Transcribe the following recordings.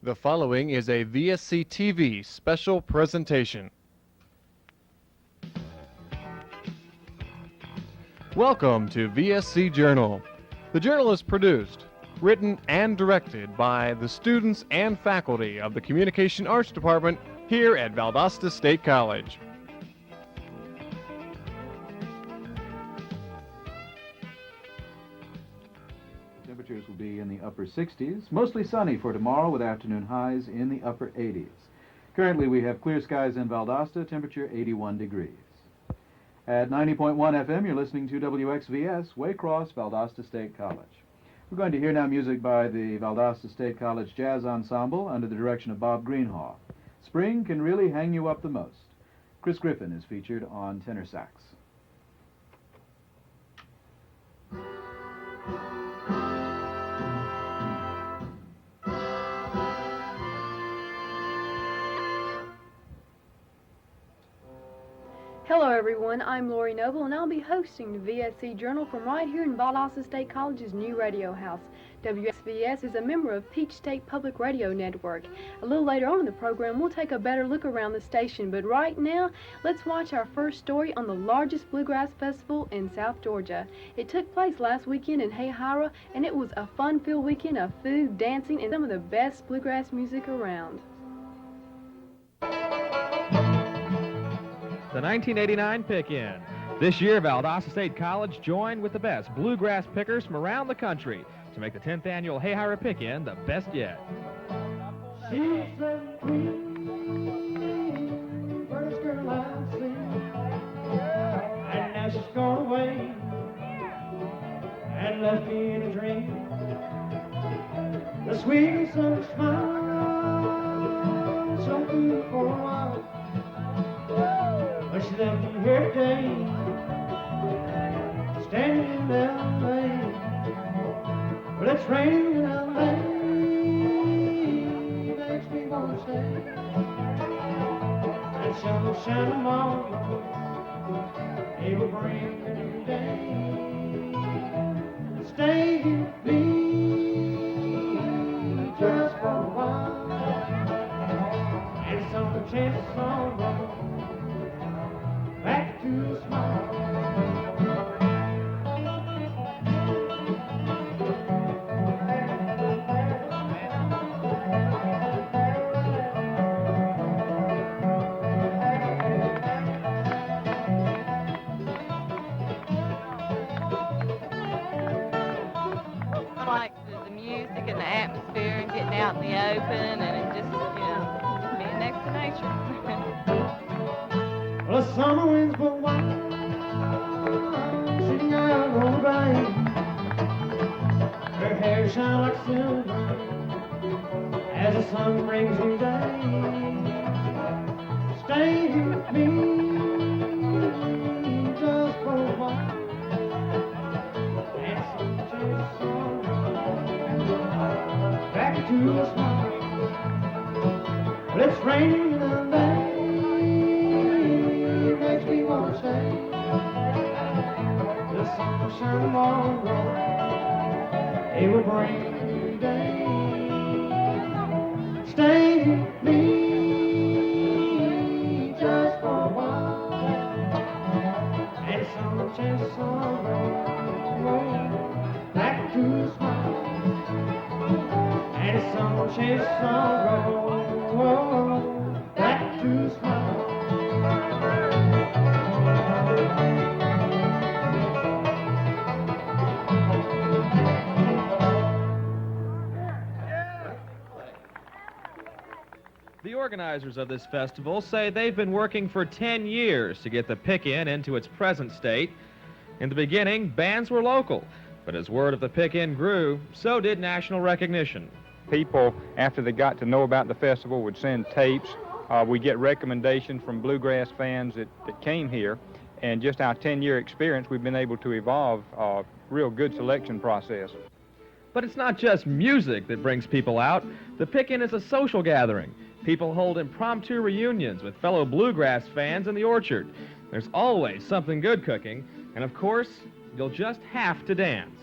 The following is a VSC TV special presentation. Welcome to VSC Journal. The journal is produced, written, and directed by the students and faculty of the Communication Arts Department here at Valdosta State College. Temperatures will be in the upper 60s, mostly sunny for tomorrow with afternoon highs in the upper 80s. Currently we have clear skies in Valdosta, temperature 81 degrees. At 90.1 FM, you're listening to WXVS, Waycross, Valdosta State College. We're going to hear now music by the Valdosta State College Jazz Ensemble under the direction of Bob Greenhaw. Spring Can Really Hang You Up the Most. Chris Griffin is featured on tenor sax. Hello everyone, I'm Lori Noble and I'll be hosting the VSC Journal from right here in Valdosta State College's new radio house. WXVS is a member of Peach State Public Radio Network. A little later on in the program we'll take a better look around the station, but right now let's watch our first story on the largest Bluegrass Festival in South Georgia. It took place last weekend in Hahira and it was a fun-filled weekend of food, dancing, and some of the best bluegrass music around. The 1989 Pickin. This year, Valdosta State College joined with the best bluegrass pickers from around the country to make the 10th annual Hahira Pickin the best yet. She's the queen, first girl I've seen, and now she's gone away and left me in a dream. The sweet summer smile, so good for a while. But she left me here today, standing in L.A. Well, it's raining in L.A., makes me want to stay. And sunshine tomorrow, it will bring a new day. Stay with me just for a while, and some chance of sorrow. Back to a smile. I like the music and the atmosphere and getting out in the open and just, just being next to nature. Well, the summer winds blow wild, sitting out on the bank. Her hair shines like silver as the sun brings new day. Stay here with me just for a while, and some chase sorrow back to a smile. Well, it's raining in L.A., makes me want to say the sunshine tomorrow, it will bring a new day. Stay with me just for a while, and some chance sorrow back to a smile, and some chance sorrow back to a smile. The organizers of this festival say they've been working for 10 years to get the Pickin into its present state. In the beginning, bands were local, but as word of the Pickin grew, so did national recognition. People, after they got to know about the festival, would send tapes. We get recommendations from bluegrass fans that came here, and just our 10-year experience, we've been able to evolve a real good selection process. But it's not just music that brings people out. The Pickin is a social gathering. People hold impromptu reunions with fellow bluegrass fans in the orchard. There's always something good cooking, and of course, you'll just have to dance.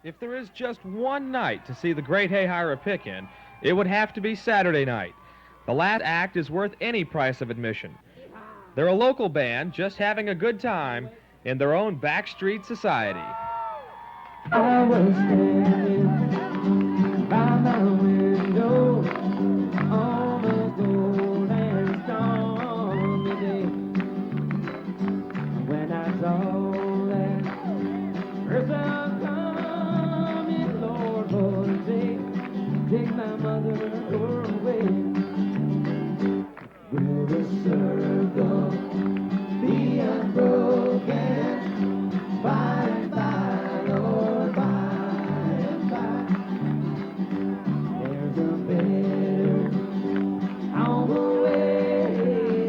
If there is just one night to see the great Hahira Pickin, it would have to be Saturday night. The last act is worth any price of admission. They're a local band just having a good time in their own backstreet society. I was standing by my window on a cold and stormy day when I saw that person coming, Lord, for take my mother away. Will the circle be unbroken by and by, Lord, by and by? There's a better on the way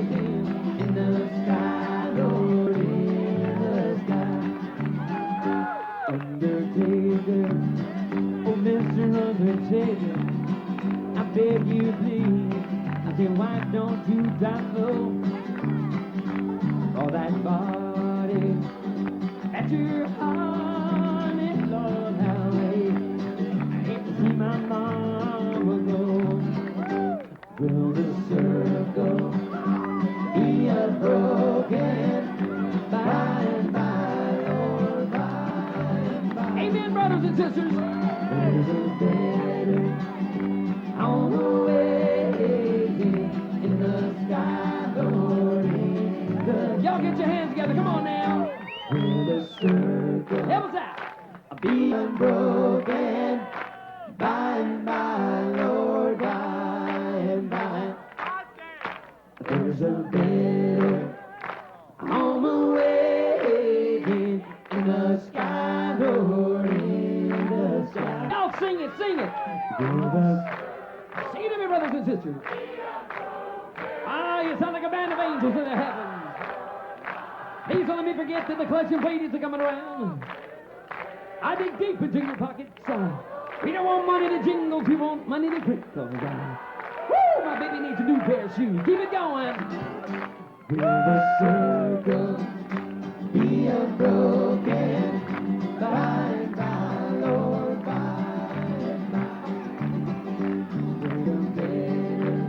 in the sky, Lord, in the sky. Undertaker, oh Mr. Undertaker, I beg you please, I say why don't you die low for that body at your heart is, Lord, how I hate to see my mama go. Will the circle be unbroken by and by, Lord, by and by. Amen, brothers and sisters. There's a better on the way in the sky, Lord, in the... Y'all get your hands together, come on now. With a circle, help us out. Be unbroken by and by, Lord, by and by. There's a better on the way in the sky, Lord, in the sky. Y'all sing it, sing it. Sing it to me, brothers and sisters. Ah, you sound like a band of angels in the heavens. Please don't let me forget that the collection plate is coming around. I dig deep into your pockets. We don't want money to jingle, we want money to crinkle. Woo! My baby needs a new pair of shoes. Keep it going. Will the circle be unbroken by and by, Lord, by and by? Will better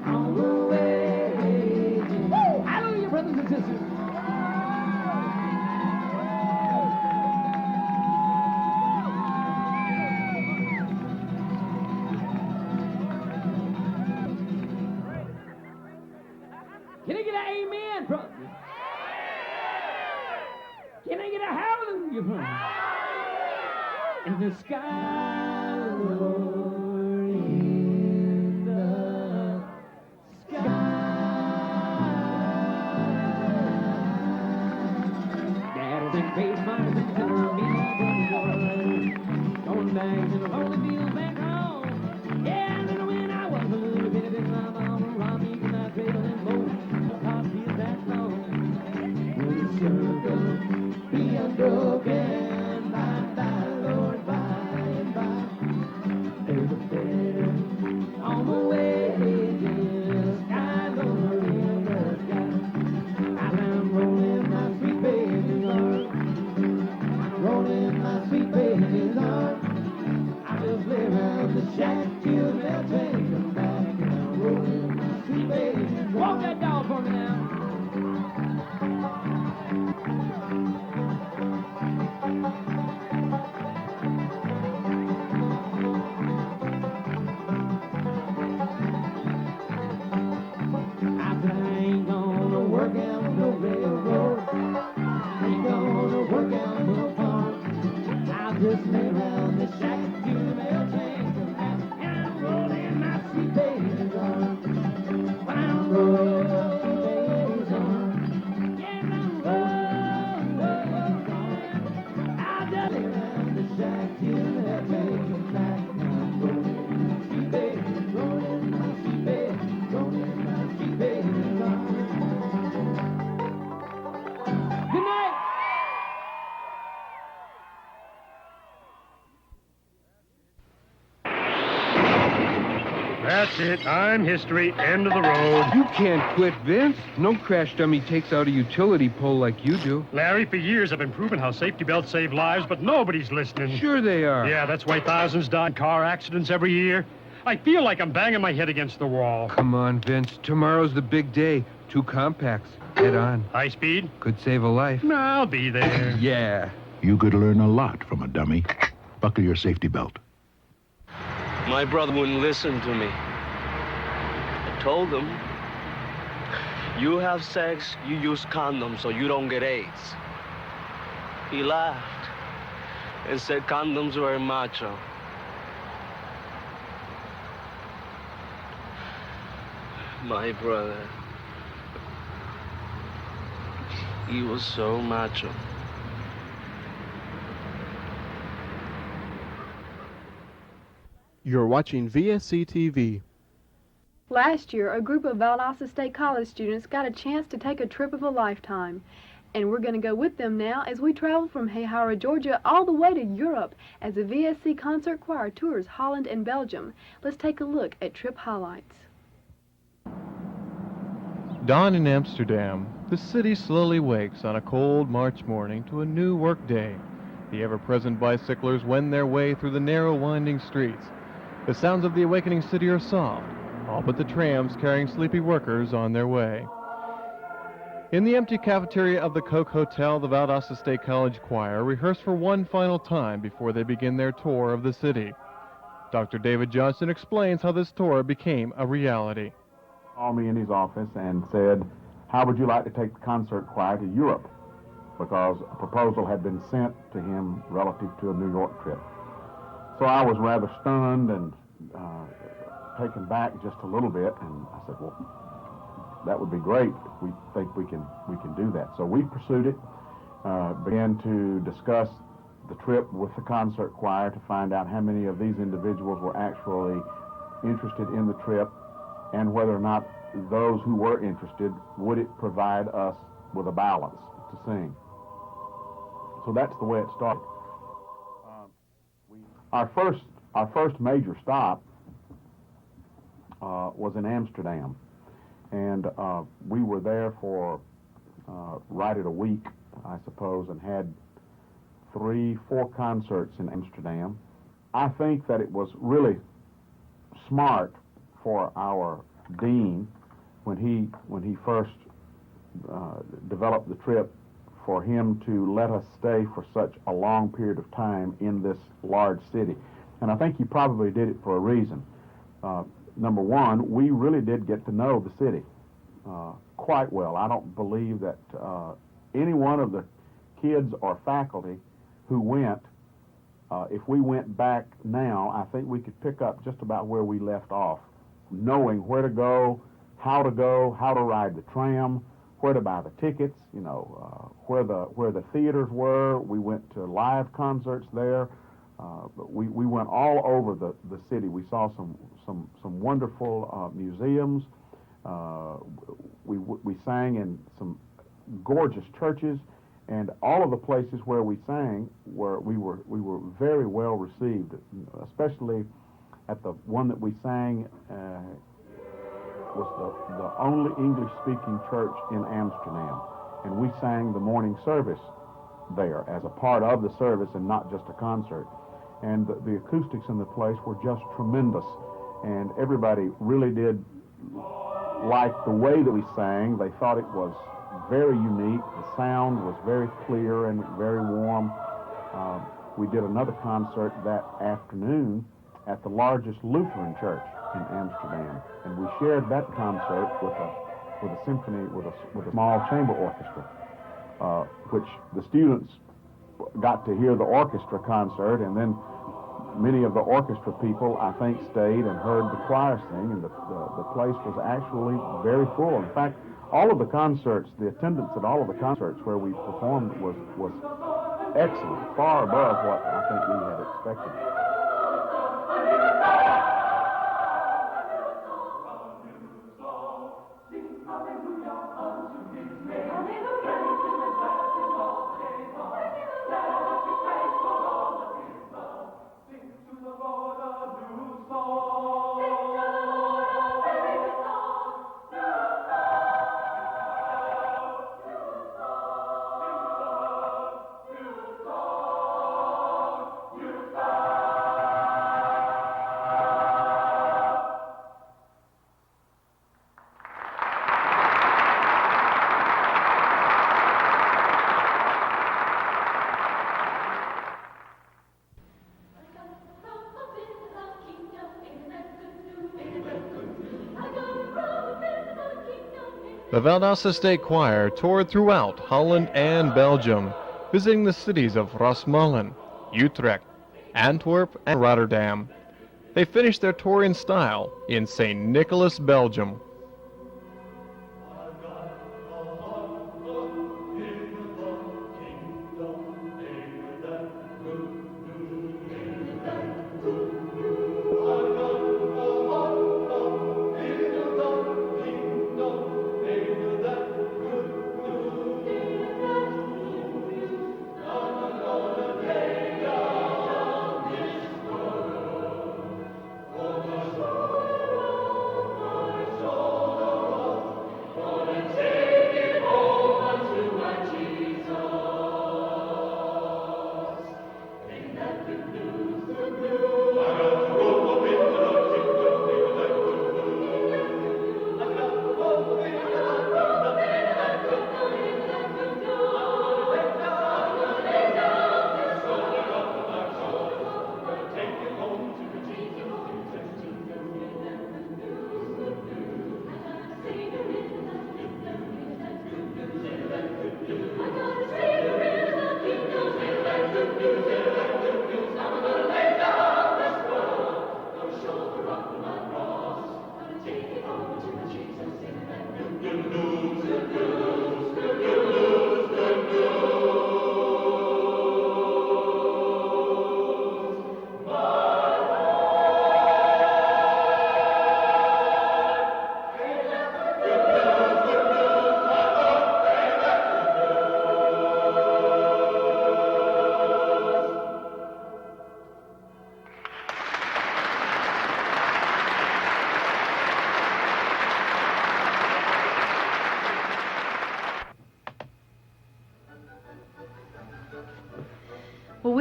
on the way. Woo! Hallelujah, brothers and sisters. Can I get an amen, brother? Can I get a hallelujah, brother? In the sky, Lord, in the sky. Dad's in face, mama's in center, me, going back to the lonely fields back home. Yeah, I remember when I was a little bit of my mama, Robbie, and I trailed and low. Be unbroken by and by, Lord, by and by. There's a better on the way in the sky, Lord, in the sky. As I'm rolling my sweet baby's arm, rolling my sweet baby's arm. I just lay around the shack till they'll take them back. And I'm rolling my sweet baby's arm. Walk that dog for me now. Just lay around the shack till they'll change the map. And I'm rolling my sweet baby's arm. When I'm rolling my sweet baby's arm. Yeah, I'm rolling. I just lay around the shack till they'll change the map. And I'm rolling my sweet baby, rolling my sweet baby, rolling my sweet baby's arm. Good night. That's it. I'm history. End of the road. You can't quit, Vince. No crash dummy takes out a utility pole like you do. Larry, for years I've been proving how safety belts save lives, but nobody's listening. Sure they are. Yeah, that's why thousands die in car accidents every year. I feel like I'm banging my head against the wall. Come on, Vince. Tomorrow's the big day. 2 compacts. Head on. High speed? Could save a life. I'll be there. Yeah. You could learn a lot from a dummy. Buckle your safety belt. My brother wouldn't listen to me. I told him, you have sex, you use condoms so you don't get AIDS. He laughed and said condoms were macho. My brother, he was so macho. You're watching VSC TV. Last year, a group of Valdosta State College students got a chance to take a trip of a lifetime. And we're going to go with them now as we travel from Hahira, Georgia, all the way to Europe as the VSC Concert Choir tours Holland and Belgium. Let's take a look at trip highlights. Dawn in Amsterdam. The city slowly wakes on a cold March morning to a new work day. The ever-present bicyclers wend their way through the narrow, winding streets. The sounds of the awakening city are soft, all but the trams carrying sleepy workers on their way. In the empty cafeteria of the Coke Hotel, the Valdosta State College Choir rehearsed for one final time before they begin their tour of the city. Dr. David Johnson explains how this tour became a reality. Called me in his office and said, how would you like to take the concert choir to Europe? Because a proposal had been sent to him relative to a New York trip. So I was rather stunned and taken back just a little bit, and I said, well, that would be great. We think we can do that. So we pursued it, began to discuss the trip with the concert choir to find out how many of these individuals were actually interested in the trip, and whether or not those who were interested, would it provide us with a balance to sing. So that's the way it started. Our first major stop was in Amsterdam, and we were there for right at a week, I suppose, and had 3-4 concerts in Amsterdam. I think that it was really smart for our dean when he first developed the trip, for him to let us stay for such a long period of time in this large city. And I think he probably did it for a reason. Number one, we really did get to know the city quite well. I don't believe that any one of the kids or faculty who went, if we went back now, I think we could pick up just about where we left off, knowing where to go, how to ride the tram, where to buy the tickets, you know, where the theaters were. We went to live concerts there. But we went all over the city. We saw some wonderful museums. We sang in some gorgeous churches, and all of the places where we sang we were very well received, especially at the one that we sang was the only English-speaking church in Amsterdam, and we sang the morning service there as a part of the service and not just a concert. And the acoustics in the place were just tremendous, and everybody really did like the way that we sang. They thought it was very unique. The sound was very clear and very warm. We did another concert that afternoon at the largest Lutheran church in Amsterdam, and we shared that concert with a symphony, with a small chamber orchestra, which the students got to hear the orchestra concert, and then many of the orchestra people, I think, stayed and heard the choir sing, and the place was actually very full. In fact, all of the concerts, the attendance at all of the concerts where we performed was excellent, far above what I think we had expected. The Valdosta State Choir toured throughout Holland and Belgium, visiting the cities of Rosmalen, Utrecht, Antwerp, and Rotterdam. They finished their tour in style in St. Nicholas, Belgium. So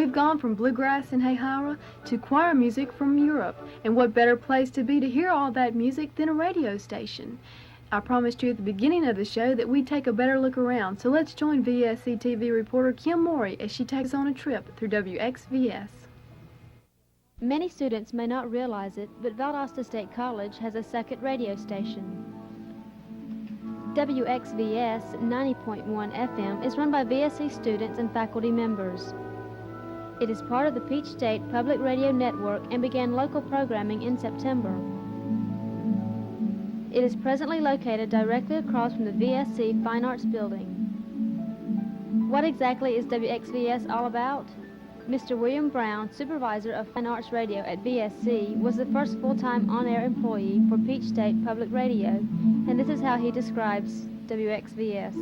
We've gone from bluegrass and Hahira to choir music from Europe, and what better place to be to hear all that music than a radio station? I promised you at the beginning of the show that we'd take a better look around, so let's join VSC TV reporter Kim Morey as she takes on a trip through WXVS. Many students may not realize it, but Valdosta State College has a second radio station. WXVS 90.1 FM is run by VSC students and faculty members. It is part of the Peach State Public Radio Network and began local programming in September. It is presently located directly across from the VSC Fine Arts Building. What exactly is WXVS all about? Mr. William Brown, supervisor of Fine Arts Radio at VSC, was the first full-time on-air employee for Peach State Public Radio, and this is how he describes WXVS.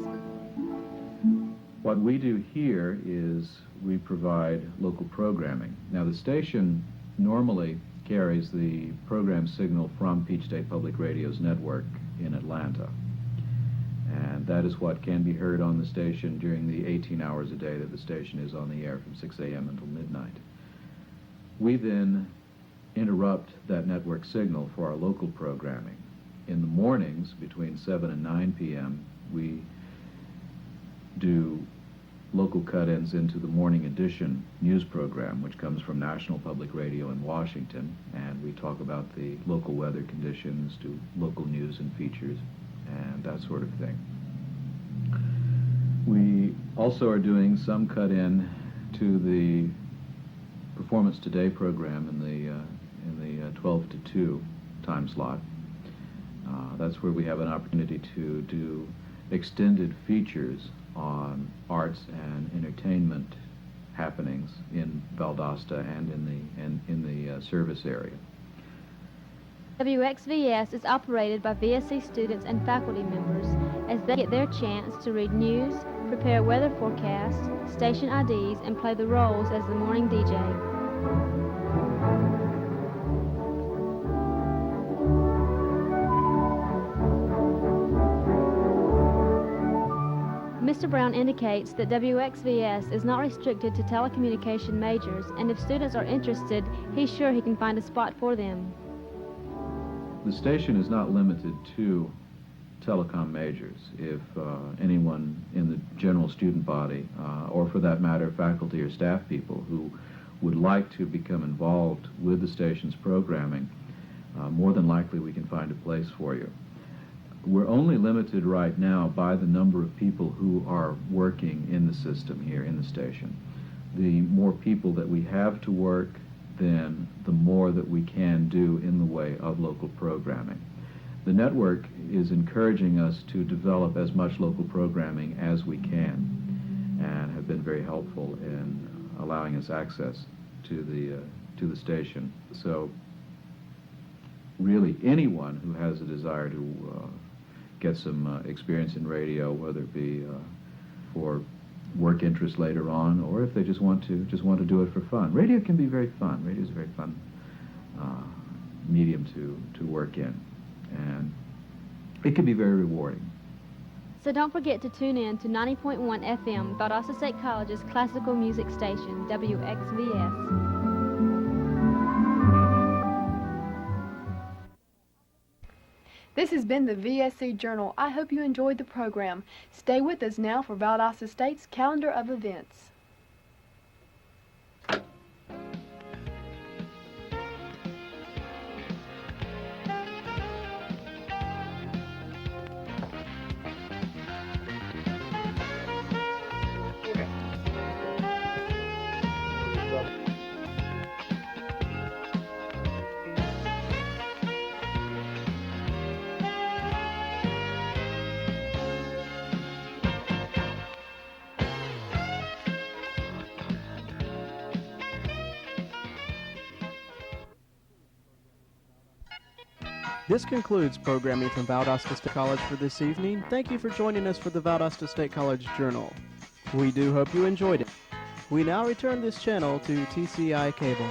What we do here is we provide local programming. Now, the station normally carries the program signal from Peach State Public Radio's network in Atlanta. And that is what can be heard on the station during the 18 hours a day that the station is on the air from 6 a.m. until midnight. We then interrupt that network signal for our local programming. In the mornings, between 7 and 9 p.m., we do local cut-ins into the morning edition news program, which comes from National Public Radio in Washington, and we talk about the local weather conditions, do local news and features, and that sort of thing. We also are doing some cut-in to the Performance Today program in the 12 to 2 time slot. That's where we have an opportunity to do extended features on arts and entertainment happenings in Valdosta and in the service area. WXVS is operated by VSC students and faculty members as they get their chance to read news, prepare weather forecasts, station IDs, and play the roles as the morning DJ. Mr. Brown indicates that WXVS is not restricted to telecommunication majors, and if students are interested, he's sure he can find a spot for them. The station is not limited to telecom majors. If anyone in the general student body, or for that matter, faculty or staff people who would like to become involved with the station's programming, more than likely we can find a place for you. We're only limited right now by the number of people who are working in the system here in the station. The more people that we have to work, then the more that we can do in the way of local programming. The network is encouraging us to develop as much local programming as we can, and have been very helpful in allowing us access to the station. So really anyone who has a desire to get some experience in radio, whether it be for work interest later on, or if they just want to do it for fun. Radio can be very fun. Radio is a very fun medium to work in, and it can be very rewarding. So don't forget to tune in to 90.1 FM, Valdosta State College's classical music station, WXVS. This has been the VSC Journal. I hope you enjoyed the program. Stay with us now for Valdosta State's calendar of events. This concludes programming from Valdosta State College for this evening. Thank you for joining us for the Valdosta State College Journal. We do hope you enjoyed it. We now return this channel to TCI Cable.